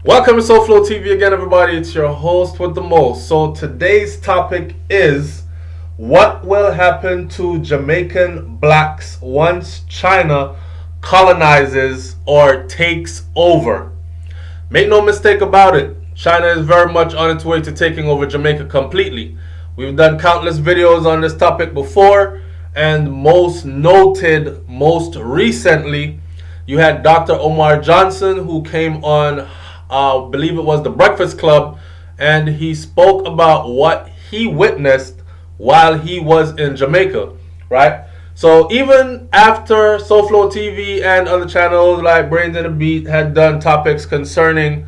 Welcome to SouFLoTV again, everybody. It's your host with the most. So today's topic is what will happen to Jamaican blacks once China colonizes or takes over. Make no mistake about it, China is very much on its way to taking over Jamaica completely. We've done countless videos on this topic before, and most recently, you had Dr. Omar Johnson, who came on, I believe it was the Breakfast Club, and he spoke about what he witnessed while he was in Jamaica, right? So even after SouFLoTV and other channels like BRAINS&THEBEAT had done topics concerning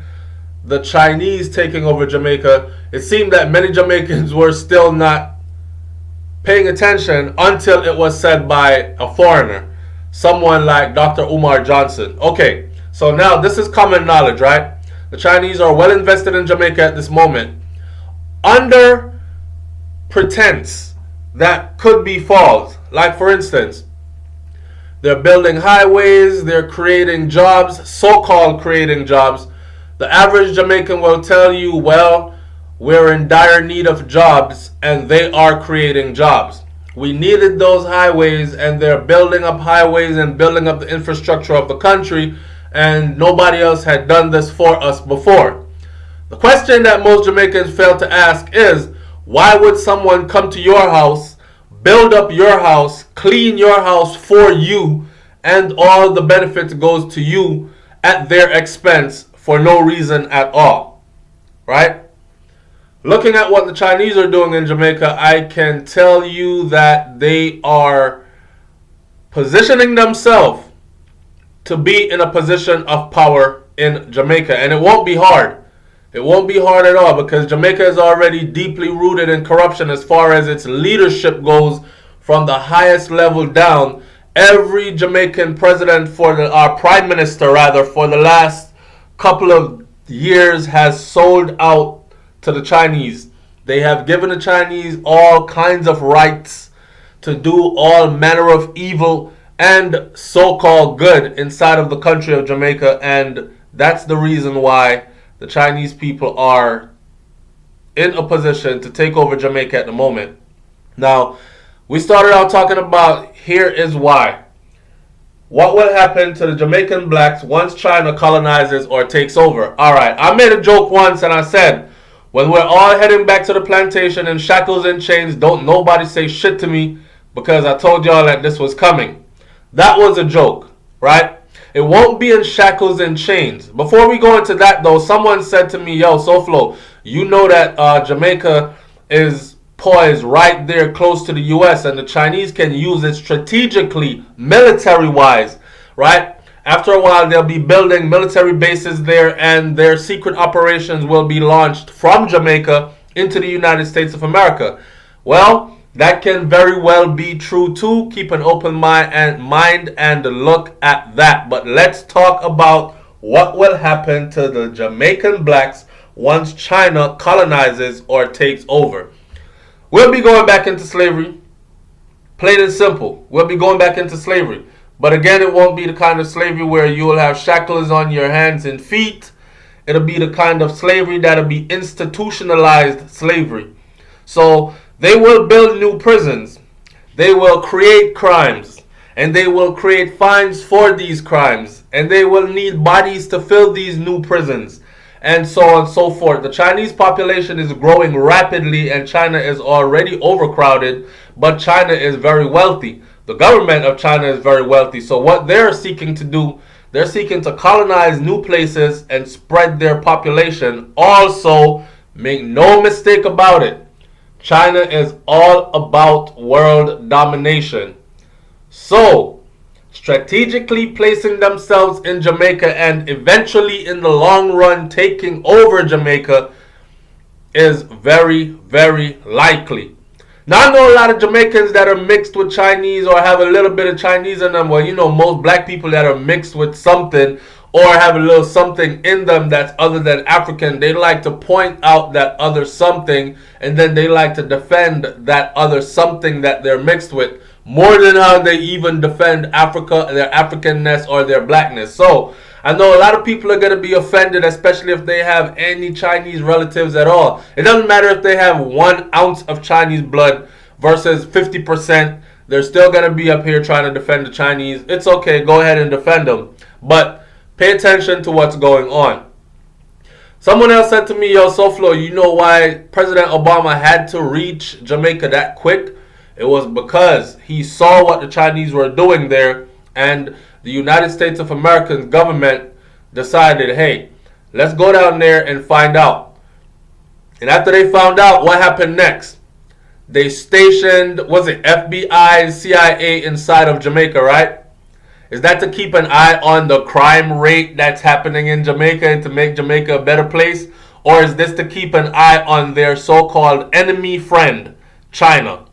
the Chinese taking over Jamaica, it seemed that many Jamaicans were still not paying attention until it was said by a foreigner, someone like Dr. Umar Johnson. Okay, so now this is common knowledge, right? The Chinese are well invested in Jamaica at this moment, under pretense that could be false. Like, for instance, they're building highways, they're creating jobs, so-called creating jobs. The average Jamaican will tell you, well, we're in dire need of jobs, and they are creating jobs. We needed those highways, and they're building up highways and building up the infrastructure of the country, and nobody else had done this for us before. The question that most Jamaicans fail to ask is, why would someone come to your house, build up your house, clean your house for you, and all the benefits goes to you at their expense for no reason at all, right? Looking at what the Chinese are doing in Jamaica, I can tell you that they are positioning themselves to be in a position of power in Jamaica. And it won't be hard. It won't be hard at all, because Jamaica is already deeply rooted in corruption as far as its leadership goes, from the highest level down. Every Jamaican president our prime minister rather, for the last couple of years has sold out to the Chinese. They have given the Chinese all kinds of rights to do all manner of evil and so-called good inside of the country of Jamaica, and that's the reason why the Chinese people are in a position to take over Jamaica at the moment. Now, we started out talking about here is why. What will happen to the Jamaican blacks once China colonizes or takes over? Alright, I made a joke once and I said, when we're all heading back to the plantation in shackles and chains, don't nobody say shit to me, because I told y'all that this was coming. That was a joke, right? It won't be in shackles and chains. Before we go into that though, someone said to me, yo, SouFlo, you know that Jamaica is poised right there close to the US, and the Chinese can use it strategically, military-wise, right? After a while, they'll be building military bases there, and their secret operations will be launched from Jamaica into the United States of America. Well, that can very well be true too. Keep an open mind and look at that. But let's talk about what will happen to the Jamaican blacks once China colonizes or takes over. We'll be going back into slavery. Plain and simple. We'll be going back into slavery. But again, it won't be the kind of slavery where you will have shackles on your hands and feet. It'll be the kind of slavery that'll be institutionalized slavery. So they will build new prisons. They will create crimes. And they will create fines for these crimes. And they will need bodies to fill these new prisons. And so on and so forth. The Chinese population is growing rapidly, and China is already overcrowded. But China is very wealthy. The government of China is very wealthy. So what they're seeking to do, they're seeking to colonize new places and spread their population. Also, make no mistake about it, China is all about world domination. So, strategically placing themselves in Jamaica and eventually in the long run taking over Jamaica is very, very likely. Now, I know a lot of Jamaicans that are mixed with Chinese or have a little bit of Chinese in them. Well, you know, most black people that are mixed with something or have a little something in them that's other than African, they like to point out that other something, and then they like to defend that other something that they're mixed with more than how they even defend Africa, their Africanness or their blackness. So I know a lot of people are going to be offended, especially if they have any Chinese relatives at all. It doesn't matter if they have 1 ounce of Chinese blood versus 50%. They're still going to be up here trying to defend the Chinese. It's okay. Go ahead and defend them. But pay attention to what's going on. Someone else said to me, yo, SouFlo, you know why President Obama had to reach Jamaica that quick? It was because he saw what the Chinese were doing there, and the United States of America's government decided, hey, let's go down there and find out. And after they found out, what happened next? They stationed, was it FBI, CIA inside of Jamaica, right? Is that to keep an eye on the crime rate that's happening in Jamaica and to make Jamaica a better place? Or is this to keep an eye on their so-called enemy friend, China,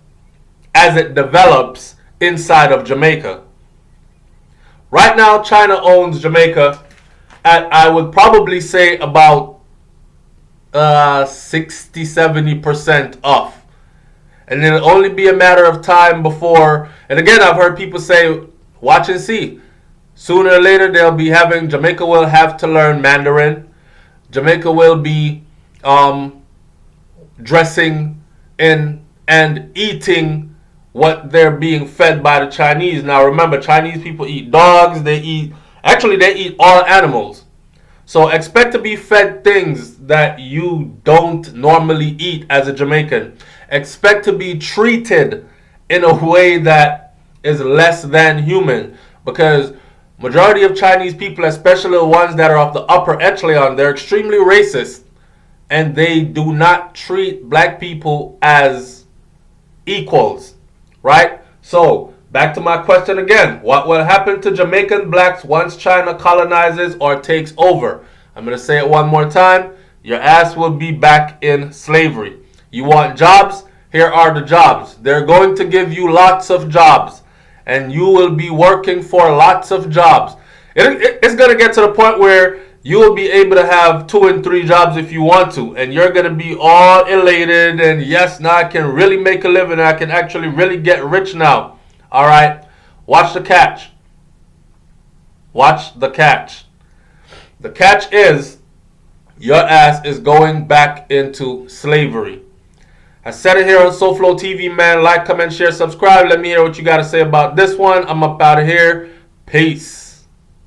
as it develops inside of Jamaica? Right now, China owns Jamaica at, I would probably say, about 60-70% off. And it'll only be a matter of time before, and again, I've heard people say, watch and see. Sooner or later, Jamaica will have to learn Mandarin. Jamaica will be dressing in and eating what they're being fed by the Chinese. Now remember, Chinese people eat dogs, they eat all animals. So expect to be fed things that you don't normally eat as a Jamaican. Expect to be treated in a way that is less than human, because majority of Chinese people, especially the ones that are of the upper echelon, they're extremely racist, and they do not treat black people as equals, right? So back to my question again, what will happen to Jamaican blacks once China colonizes or takes over? I'm going to say it one more time. Your ass will be back in slavery. You want jobs? Here are the jobs. They're going to give you lots of jobs, and you will be working for lots of jobs. It's going to get to the point where you will be able to have 2 and 3 jobs if you want to, and you're going to be all elated, and yes, now I can really make a living, I can actually really get rich now. All right, watch the catch. Watch the catch. The catch is your ass is going back into slavery. I said it here on SouFLoTV, man. Like, comment, share, subscribe. Let me hear what you got to say about this one. I'm up out of here. Peace.